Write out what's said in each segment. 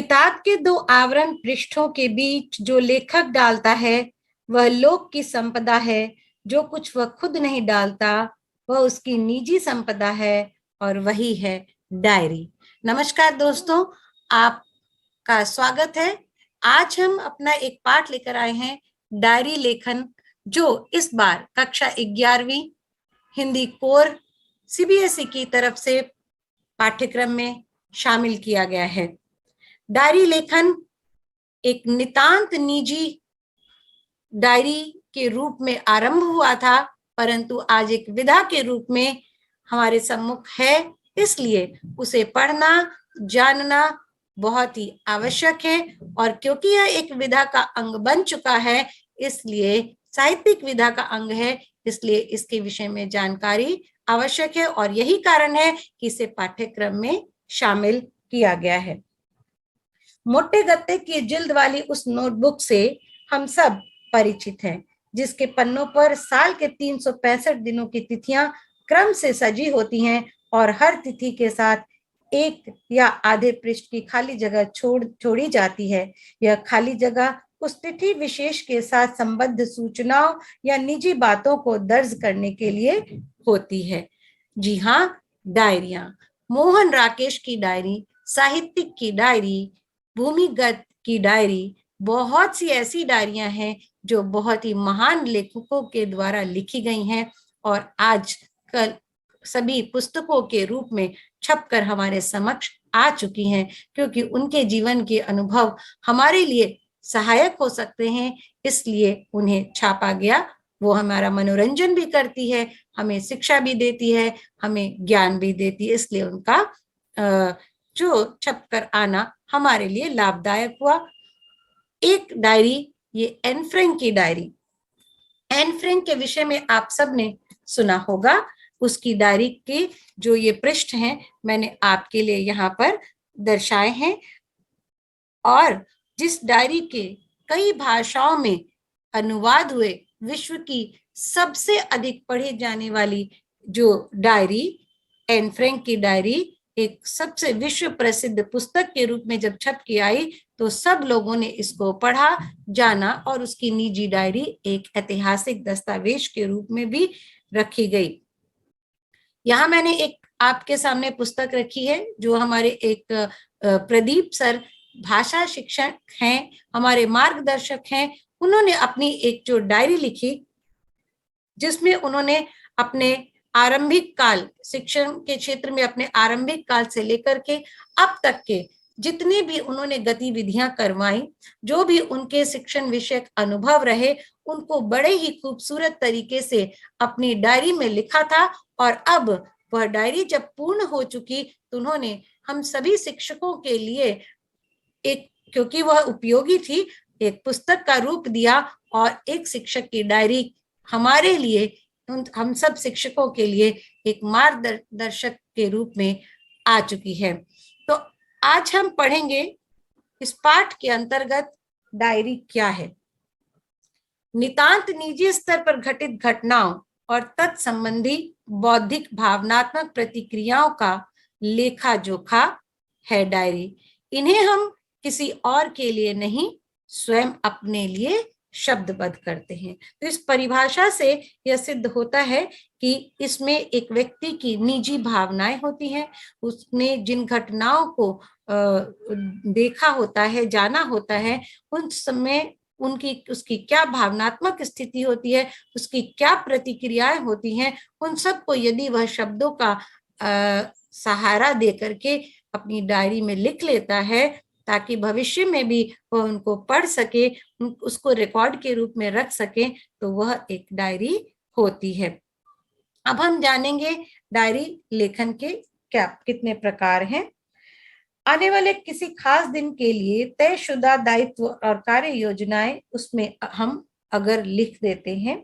किताब के दो आवरण पृष्ठों के बीच जो लेखक डालता है वह लोक की संपदा है। जो कुछ वह खुद नहीं डालता वह उसकी निजी संपदा है और वही है डायरी। नमस्कार दोस्तों, आपका स्वागत है। आज हम अपना एक पाठ लेकर आए हैं, डायरी लेखन, जो इस बार कक्षा 11वीं हिंदी कोर सीबीएसई की तरफ से पाठ्यक्रम में शामिल किया गया है। डायरी लेखन एक नितांत निजी डायरी के रूप में आरंभ हुआ था, परंतु आज एक विधा के रूप में हमारे सम्मुख है। इसलिए उसे पढ़ना, जानना बहुत ही आवश्यक है। और क्योंकि यह एक विधा का अंग बन चुका है, इसलिए साहित्यिक विधा का अंग है, इसलिए इसके विषय में जानकारी आवश्यक है और यही कारण है कि इसे पाठ्यक्रम में शामिल किया गया है। मोटे गत्ते की जिल्द वाली उस नोटबुक से हम सब परिचित हैं, जिसके पन्नों पर साल के 365 दिनों की तिथियां क्रम से सजी होती हैं और हर तिथि के साथ एक या आधे पृष्ठ की खाली जगह छोड़ी जाती है। यह खाली जगह उस तिथि विशेष के साथ संबद्ध सूचनाओं या निजी बातों को दर्ज करने के लिए होती है। जी हाँ, डायरियां। मोहन राकेश की डायरी, साहित्यिक की डायरी, भूमिगत की डायरी, बहुत सी ऐसी डायरियां हैं जो बहुत ही महान लेखकों के द्वारा लिखी गई हैं और आज कल सभी पुस्तकों के रूप में छपकर हमारे समक्ष आ चुकी हैं, क्योंकि उनके जीवन के अनुभव हमारे लिए सहायक हो सकते हैं, इसलिए उन्हें छापा गया। वो हमारा मनोरंजन भी करती है, हमें शिक्षा भी देती है, हमें ज्ञान भी देती है, इसलिए उनका जो छपकर आना हमारे लिए लाभदायक हुआ। एक डायरी, ये एन फ्रैंक की डायरी। एन फ्रैंक के विषय में आप सब ने सुना होगा। उसकी डायरी के जो ये पृष्ठ हैं मैंने आपके लिए यहाँ पर दर्शाए हैं, और जिस डायरी के कई भाषाओं में अनुवाद हुए, विश्व की सबसे अधिक पढ़ी जाने वाली जो डायरी एन फ्रैंक की डायरी एक सबसे विश्व प्रसिद्ध पुस्तक के रूप में जब छप के आई तो सब लोगों ने इसको पढ़ा, जाना और उसकी निजी डायरी एक ऐतिहासिक दस्तावेज के रूप में भी रखी गई। यहाँ मैंने एक आपके सामने पुस्तक रखी है जो हमारे एक प्रदीप सर भाषा शिक्षक हैं, हमारे मार्गदर्शक हैं। उन्होंने अपनी एक जो डायरी लिखी जिसमें उन्होंने अपने आरंभिक काल, शिक्षण के क्षेत्र में अपने आरंभिक काल से लेकर के अब तक के जितनी भी उन्होंने गतिविधियां करवाई, जो भी उनके शिक्षण विषयक अनुभव रहे, उनको बड़े ही खूबसूरत तरीके से अपनी डायरी में लिखा था। और अब वह डायरी जब पूर्ण हो चुकी तो उन्होंने हम सभी शिक्षकों के लिए एक, क्योंकि वह उपयोगी थी, एक पुस्तक का रूप दिया और एक शिक्षक की डायरी हमारे लिए, हम सब शिक्षकों के लिए एक मार्गदर्शक के रूप में आ चुकी है। तो आज हम पढ़ेंगे इस पाठ के अंतर्गत डायरी क्या है। नितांत निजी स्तर पर घटित घटनाओं और तत्संबंधी बौद्धिक भावनात्मक प्रतिक्रियाओं का लेखा जोखा है डायरी। इन्हें हम किसी और के लिए नहीं, स्वयं अपने लिए शब्दबद्ध करते हैं। तो इस परिभाषा से यह सिद्ध होता है कि इसमें एक व्यक्ति की निजी भावनाएं होती हैं, उसने जिन घटनाओं को देखा होता है, जाना होता है, उन समय उसकी क्या भावनात्मक स्थिति होती है, उसकी क्या प्रतिक्रियाएं होती हैं, उन सबको यदि वह शब्दों का सहारा दे करके अपनी डायरी में लिख लेता है ताकि भविष्य में भी वह उनको पढ़ सके, उसको रिकॉर्ड के रूप में रख सके, तो वह एक डायरी होती है। अब हम जानेंगे डायरी लेखन के कितने प्रकार हैं। आने वाले किसी खास दिन के लिए तयशुदा दायित्व और कार्य योजनाएं उसमें हम अगर लिख देते हैं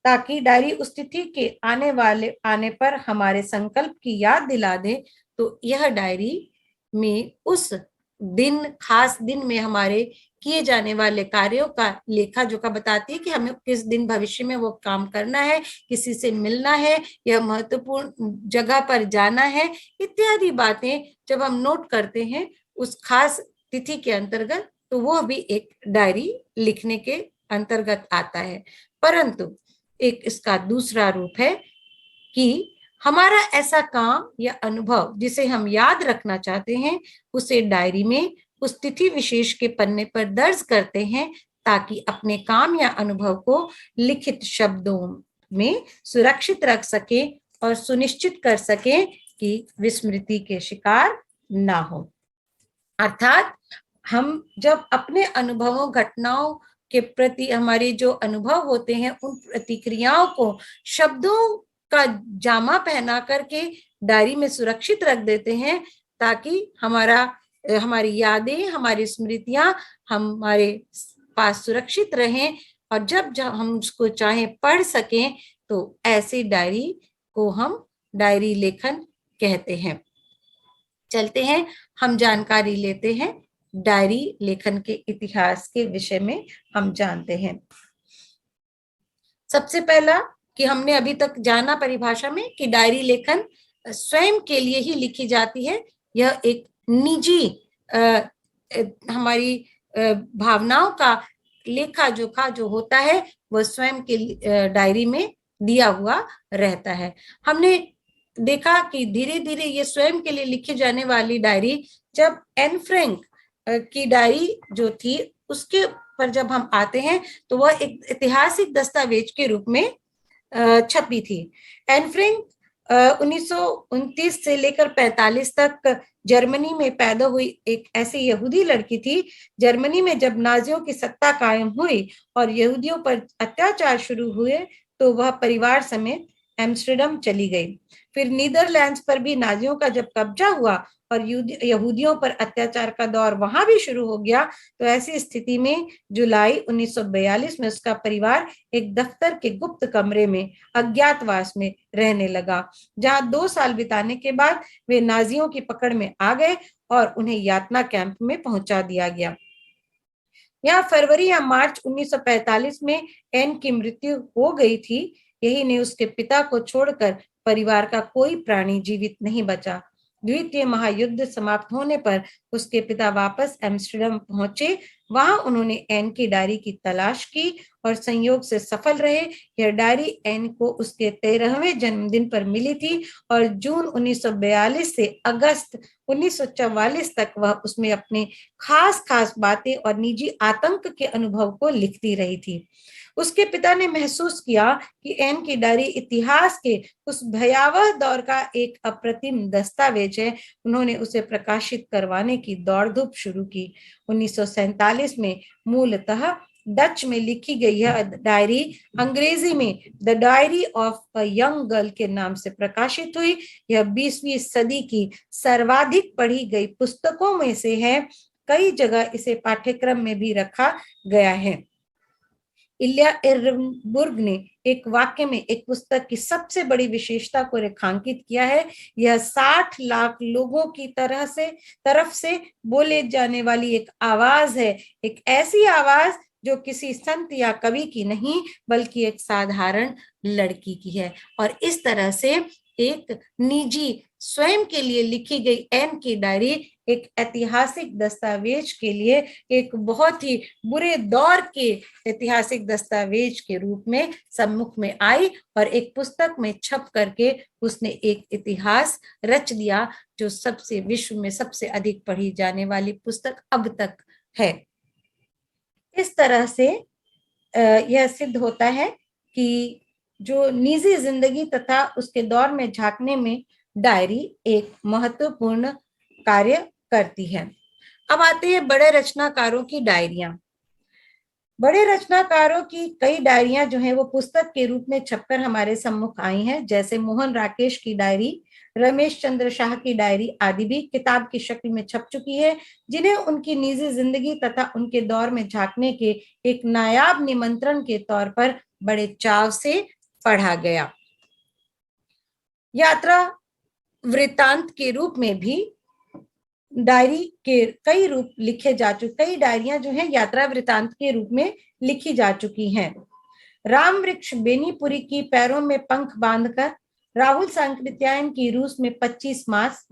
ताकि डायरी उस तिथि के आने पर हमारे संकल्प की याद दिला दे, तो यह डायरी में उस दिन, खास दिन में हमारे किए जाने वाले कार्यों का लेखा जोखा बताती है कि हमें किस दिन भविष्य में वो काम करना है, किसी से मिलना है या महत्वपूर्ण जगह पर जाना है, इत्यादि बातें जब हम नोट करते हैं उस खास तिथि के अंतर्गत, तो वो भी एक डायरी लिखने के अंतर्गत आता है। परंतु एक इसका दूसरा रूप है कि हमारा ऐसा काम या अनुभव जिसे हम याद रखना चाहते हैं, उसे डायरी में उस तिथि विशेष के पन्ने पर दर्ज करते हैं, ताकि अपने काम या अनुभव को लिखित शब्दों में सुरक्षित रख सके और सुनिश्चित कर सके कि विस्मृति के शिकार ना हो। अर्थात हम जब अपने अनुभवों, घटनाओं के प्रति हमारे जो अनुभव होते हैं, उन प्रतिक्रियाओं को शब्दों का जामा पहना करके डायरी में सुरक्षित रख देते हैं, ताकि हमारी यादें, हमारी स्मृतियां हमारे पास सुरक्षित रहें, और जब हम उसको चाहे पढ़ सकें, तो ऐसी डायरी को हम डायरी लेखन कहते हैं। चलते हैं, हम जानकारी लेते हैं डायरी लेखन के इतिहास के विषय में। हम जानते हैं सबसे पहला कि हमने अभी तक जाना परिभाषा में कि डायरी लेखन स्वयं के लिए ही लिखी जाती है। यह एक निजी हमारी भावनाओं का लेखा जोखा जो होता है, वह स्वयं के डायरी में दिया हुआ रहता है। हमने देखा कि धीरे धीरे ये स्वयं के लिए लिखी जाने वाली डायरी, जब एन फ्रैंक की डायरी जो थी उसके पर जब हम आते हैं, तो वह एक ऐतिहासिक दस्तावेज के रूप में छपी थी। एन फ्रैंक 1929 से लेकर 45 तक जर्मनी में पैदा हुई एक ऐसी यहूदी लड़की थी। जर्मनी में जब नाजियों की सत्ता कायम हुई और यहूदियों पर अत्याचार शुरू हुए, तो वह परिवार समेत एम्स्टर्डम चली गई। फिर नीदरलैंड्स पर भी नाजियों का जब कब्जा हुआ और यहूदियों पर अत्याचार का दौर वहां भी शुरू हो गया, तो ऐसी स्थिति में जुलाई 1942 में उसका परिवार एक दफ्तर के गुप्त कमरे में अज्ञातवास में रहने लगा, जहां 2 साल बिताने के बाद वे नाजियों की पकड़ में आ गए और उन्हें यातना कैंप में पहुंचा दिया गया। यहाँ फरवरी या मार्च 1945 में एन की मृत्यु हो गई थी। यही नहीं, उसके पिता को छोड़कर परिवार का कोई प्राणी जीवित नहीं बचा। द्वितीय महायुद्ध समाप्त होने पर उसके पिता वापस एम्स्टर्डम पहुंचे। वहां उन्होंने एन की डायरी की तलाश की और संयोग से सफल रहे। यह डायरी एन को उसके 13वें जन्मदिन पर मिली थी और जून 1942 से अगस्त 1944 तक वह उसमें अपने खास खास बातें और निजी आतंक के अनुभव को लिखती रही थी। उसके पिता ने महसूस किया कि एन की डायरी इतिहास के उस भयावह दौर का एक अप्रतिम दस्तावेज है। उन्होंने उसे प्रकाशित करवाने की दौड़ धूप शुरू की। 1947 में मूलतः डच में लिखी गई यह डायरी अंग्रेजी में the diary of a young girl के नाम से प्रकाशित हुई। यह 20वीं सदी की सर्वाधिक पढ़ी गई पुस्तकों में से है। कई जगह इसे पाठ्यक्रम में भी रखा गया है। इलिया एरनबर्ग ने एक वाक्य में एक पुस्तक की सबसे बड़ी विशेषता को रेखांकित किया है। यह 60 लाख लोगों की तरफ से बोले जाने वाली एक आवाज है, एक ऐसी आवाज जो किसी संत या कवि की नहीं, बल्कि एक साधारण लड़की की है। और इस तरह से एक निजी स्वयं के लिए लिखी गई एन की डायरी एक ऐतिहासिक दस्तावेज के लिए, एक बहुत ही बुरे दौर के ऐतिहासिक दस्तावेज के रूप में सम्मुख में आई और एक पुस्तक में छप करके उसने एक इतिहास रच दिया, जो सबसे विश्व में सबसे अधिक पढ़ी जाने वाली पुस्तक अब तक है। इस तरह से यह सिद्ध होता है कि जो निजी जिंदगी तथा उसके दौर में झांकने में डायरी एक महत्वपूर्ण कार्य करती है। अब आते हैं बड़े रचनाकारों की डायरियां। बड़े रचनाकारों की कई डायरियां जो हैं वो पुस्तक के रूप में छपकर हमारे सम्मुख आई हैं, जैसे मोहन राकेश की डायरी, रमेश चंद्र शाह की डायरी आदि भी किताब की शक्ल में छप चुकी है, जिन्हें उनकी निजी जिंदगी तथा उनके दौर में झांकने के एक नायाब निमंत्रण के तौर पर बड़े चाव से पढ़ा गया। यात्रा वृत्तांत के रूप में भी डायरी के कई रूप लिखे जा चुके, कई डायरियां जो हैं यात्रा वृत्तांत के रूप में लिखी जा चुकी हैं। राम वृक्ष बेनीपुरी की पैरों में पंख बांधकर, राहुल सांकृत्यायन की रूस में 25 मास,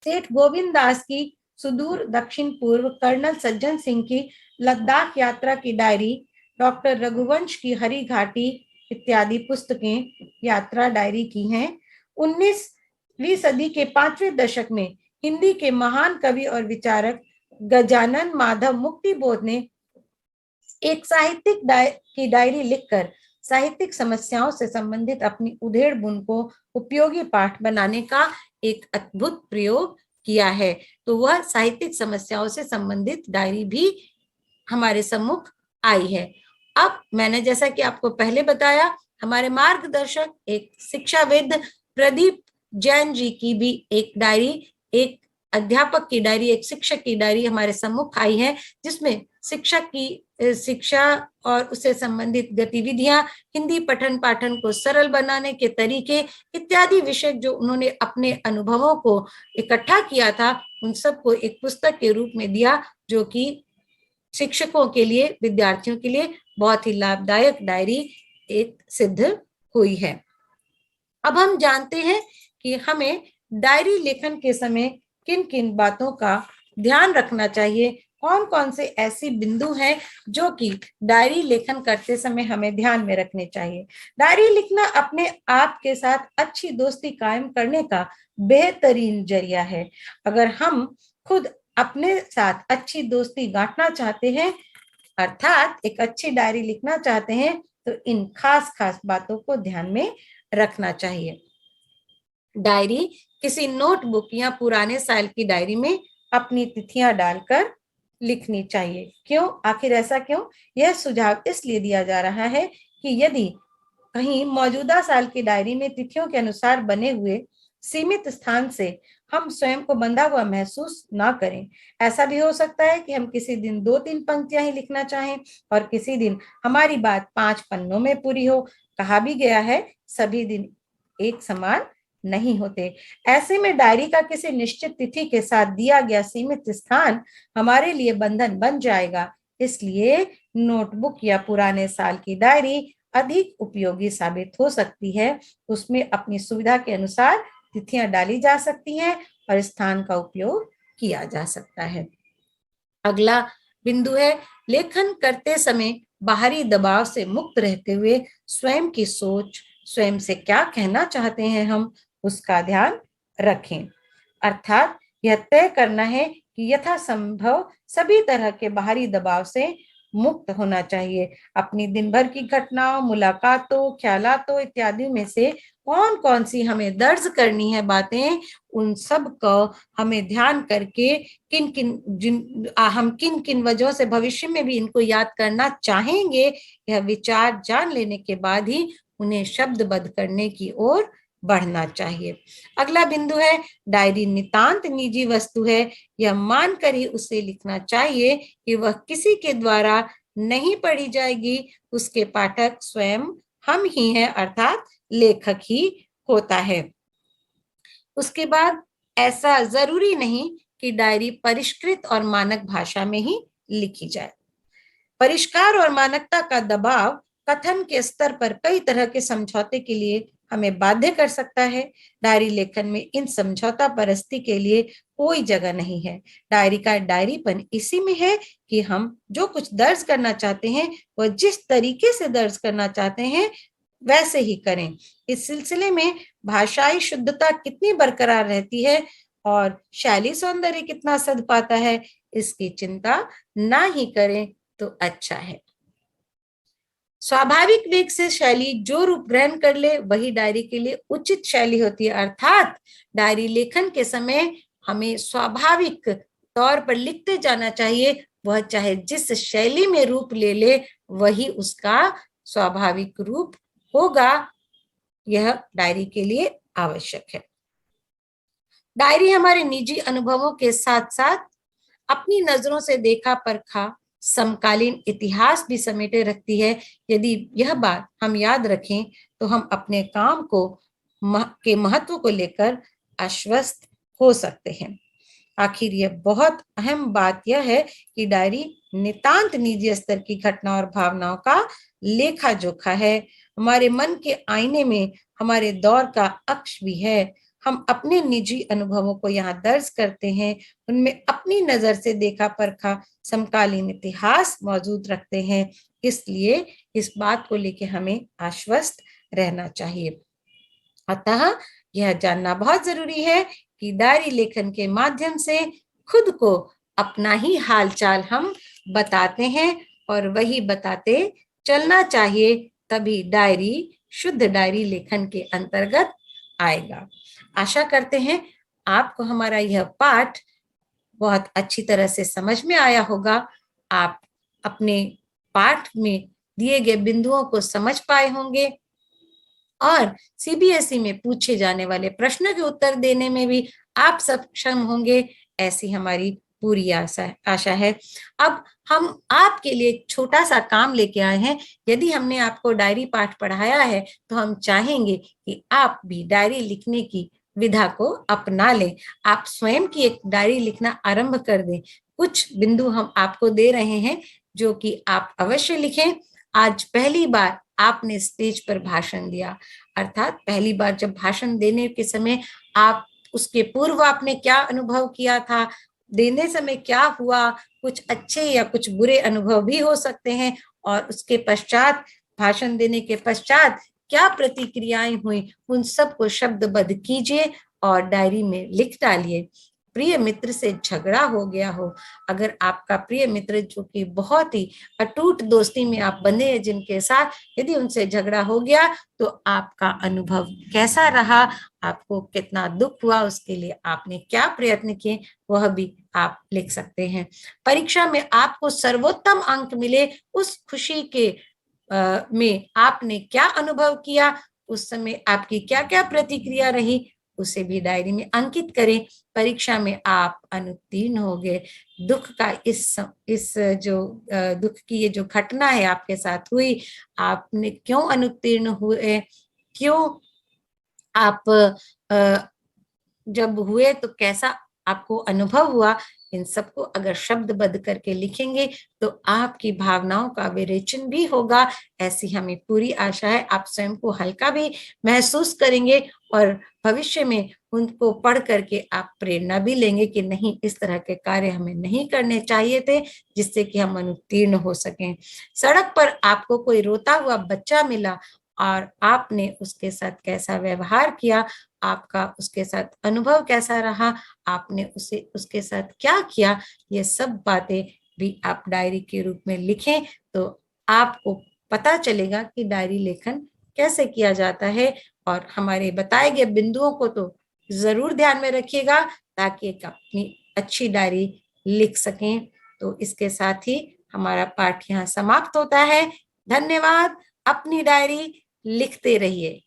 सेठ गोविंद दास की सुदूर दक्षिण पूर्व कर्नल सज्जन सिंह की लद्दाख यात्रा की डायरी, डॉक्टर रघुवंश की हरी घाटी इत्यादि पुस्तकें यात्रा डायरी की हैं। 19वीं सदी के 5वें दशक में हिंदी के महान कवि और विचारक गजानन माधव मुक्तिबोध ने एक साहित्यिक की डायरी लिखकर साहित्यिक समस्याओं से संबंधित अपनी उधेड़ बुन को उपयोगी पाठ बनाने का एक अद्भुत प्रयोग किया है। तो वह साहित्यिक समस्याओं से संबंधित डायरी भी हमारे सम्मुख आई है। अब मैंने जैसा कि आपको पहले बताया, हमारे मार्गदर्शक एक शिक्षाविद प्रदीप जैन जी की भी एक डायरी, एक अध्यापक की डायरी, एक शिक्षक की डायरी हमारे सम्मुख आई है, जिसमें शिक्षा और उससे संबंधित गतिविधियां, हिंदी पठन पाठन को सरल बनाने के तरीके इत्यादि विषय जो उन्होंने अपने अनुभवों को इकट्ठा किया था, उन सबको एक पुस्तक के रूप में दिया, जो कि शिक्षकों के लिए, विद्यार्थियों के लिए बहुत ही लाभदायक डायरी एक सिद्ध हुई है। अब हम जानते हैं कि हमें डायरी लेखन के समय किन किन बातों का ध्यान रखना चाहिए, कौन कौन से ऐसी बिंदु हैं जो कि डायरी लेखन करते समय हमें ध्यान में रखने चाहिए। डायरी लिखना अपने आप के साथ अच्छी दोस्ती कायम करने का बेहतरीन जरिया है। अगर हम खुद अपने साथ अच्छी दोस्ती गांठना चाहते हैं, अर्थात एक अच्छी डायरी लिखना चाहते हैं, तो इन खास खास बातों को ध्यान में रखना चाहिए। डायरी किसी नोटबुक या पुराने साल की डायरी में अपनी तिथियां डालकर लिखनी चाहिए। क्यों, आखिर ऐसा क्यों? यह सुझाव इसलिए दिया जा रहा है कि यदि कहीं मौजूदा साल की डायरी में तिथियों के अनुसार बने हुए सीमित स्थान से हम स्वयं को बंधा हुआ महसूस ना करें। ऐसा भी हो सकता है कि हम किसी दिन 2-3 पंक्तियां ही लिखना चाहें और किसी दिन हमारी बात 5 पन्नों में पूरी हो। कहा भी गया है, सभी दिन एक समान नहीं होते। ऐसे में डायरी का किसी निश्चित तिथि के साथ दिया गया सीमित स्थान हमारे लिए बंधन बन जाएगा। इसलिए नोटबुक या पुराने साल की डायरी अधिक उपयोगी साबित हो सकती है। उसमें अपनी सुविधा के अनुसार तिथियां डाली जा सकती हैं और स्थान का उपयोग किया जा सकता है। अगला बिंदु है, लेखन करते समय बाहरी दबाव से मुक्त रहते हुए स्वयं की सोच, स्वयं से क्या कहना चाहते हैं हम, उसका ध्यान रखें। अर्थात यह तय करना है कि यथासंभव सभी तरह के बाहरी दबाव से मुक्त होना चाहिए। अपनी दिन भर की घटनाओं, मुलाकातों, ख्यालातों इत्यादि में से कौन कौन सी हमें दर्ज करनी है बातें, उन सब को हमें ध्यान करके हम किन किन वजहों से भविष्य में भी इनको याद करना चाहेंगे, यह विचार जान लेने के बाद ही उन्हें शब्दबद्ध करने की ओर बढ़ना चाहिए। अगला बिंदु है, डायरी नितांत निजी वस्तु है। यह मानकर ही उसे लिखना चाहिए कि वह किसी के द्वारा नहीं पढ़ी जाएगी। उसके पाठक स्वयं हम ही हैं, अर्थात लेखक ही होता है। उसके बाद ऐसा जरूरी नहीं कि डायरी परिष्कृत और मानक भाषा में ही लिखी जाए। परिष्कार और मानकता का दबाव कथन के स्तर पर कई तरह के समझौते के लिए हमें बाध्य कर सकता है। डायरी लेखन में इन समझौता परस्ती के लिए कोई जगह नहीं है। डायरी का डायरीपन इसी में है कि हम जो कुछ दर्ज करना चाहते हैं वह जिस तरीके से दर्ज करना चाहते हैं वैसे ही करें। इस सिलसिले में भाषाई शुद्धता कितनी बरकरार रहती है और शैली सौंदर्य कितना सध पाता है, इसकी चिंता ना ही करें तो अच्छा है। स्वाभाविक वेग से शैली जो रूप ग्रहण कर ले वही डायरी के लिए उचित शैली होती है। अर्थात डायरी लेखन के समय हमें स्वाभाविक तौर पर लिखते जाना चाहिए, वह चाहे जिस शैली में रूप ले ले वही उसका स्वाभाविक रूप होगा। यह डायरी के लिए आवश्यक है। डायरी हमारे निजी अनुभवों के साथ साथ अपनी नजरों से देखा परखा समकालीन इतिहास भी समेटे रखती है। यदि यह बात हम याद रखें तो हम अपने काम को के महत्व को लेकर आश्वस्त हो सकते हैं। आखिर यह बहुत अहम बात यह है कि डायरी नितांत निजी स्तर की घटना और भावनाओं का लेखा जोखा है। हमारे मन के आईने में हमारे दौर का अक्ष भी है। हम अपने निजी अनुभवों को यहाँ दर्ज करते हैं, उनमें अपनी नजर से देखा परखा समकालीन इतिहास मौजूद रखते हैं। इसलिए इस बात को लेकर हमें आश्वस्त रहना चाहिए। अतः यह जानना बहुत जरूरी है कि डायरी लेखन के माध्यम से खुद को अपना ही हालचाल हम बताते हैं और वही बताते चलना चाहिए, तभी डायरी शुद्ध डायरी लेखन के अंतर्गत आएगा। आशा करते हैं आपको हमारा यह पाठ बहुत अच्छी तरह से समझ में आया होगा। आप अपने पाठ में दिए गए बिंदुओं को समझ पाए होंगे और सीबीएसई में पूछे जाने वाले प्रश्नों के उत्तर देने में भी आप सक्षम होंगे, ऐसी हमारी पूरी आशा है। अब हम आपके लिए एक छोटा सा काम लेके आए हैं। यदि हमने आपको डायरी पाठ पढ़ाया है तो हम चाहेंगे कि आप भी डायरी लिखने की विधा को अपना लें। आप स्वयं की एक डायरी लिखना आरंभ कर दें। कुछ बिंदु हम आपको दे रहे हैं जो कि आप अवश्य लिखें। आज पहली बार आपने स्टेज पर भाषण दिया, अर्थात पहली बार जब भाषण देने के समय आप उसके पूर्व आपने क्या अनुभव किया था, देने समय क्या हुआ, कुछ अच्छे या कुछ बुरे अनुभव भी हो सकते हैं, और उसके पश्चात भाषण देने के पश्चात क्या प्रतिक्रियाएं हुई, उन सबको शब्दबद्ध कीजिए और डायरी में लिख डालिए। प्रिय मित्र से झगड़ा हो गया हो, अगर आपका प्रिय मित्र जो कि बहुत ही अटूट दोस्ती में आप बंधे हैं जिनके साथ, यदि उनसे झगड़ा हो गया तो आपका अनुभव कैसा रहा, आपको कितना दुख हुआ, उसके लिए आपने क्या प्रयत्न किए, वह भी आप लिख सकते हैं। परीक्षा में आपको सर्वोत्तम अंक मिले, उस खुशी के में आपने क्या अनुभव किया, उस समय आपकी क्या क्या प्रतिक्रिया रही, उसे भी डायरी में अंकित करें। परीक्षा में आप अनुत्तीर्ण हो गए, दुख का इस जो दुख की ये जो घटना है आपके साथ हुई, आपने क्यों अनुत्तीर्ण हुए, क्यों आप जब हुए तो कैसा आपको अनुभव हुआ, इन सबको अगर शब्दबद्ध करके लिखेंगे तो आपकी भावनाओं का विरेचन भी होगा, ऐसी हमें पूरी आशा है। आप स्वयं को हल्का भी महसूस करेंगे और भविष्य में उनको पढ़ करके आप प्रेरणा भी लेंगे कि नहीं, इस तरह के कार्य हमें नहीं करने चाहिए थे, जिससे कि हम अनुत्तीर्ण हो सकें। सड़क पर आपको कोई रोता हुआ बच्चा मिला और आपने उसके साथ कैसा व्यवहार किया, आपका उसके साथ अनुभव कैसा रहा, आपने उसके साथ क्या किया, ये सब बातें भी आप डायरी के रूप में लिखें तो आपको पता चलेगा कि डायरी लेखन कैसे किया जाता है। और हमारे बताए गए बिंदुओं को तो जरूर ध्यान में रखिएगा ताकि एक अपनी अच्छी डायरी लिख सकें। तो इसके साथ ही हमारा पाठ यहाँ समाप्त होता है। धन्यवाद। अपनी डायरी लिखते रहिए।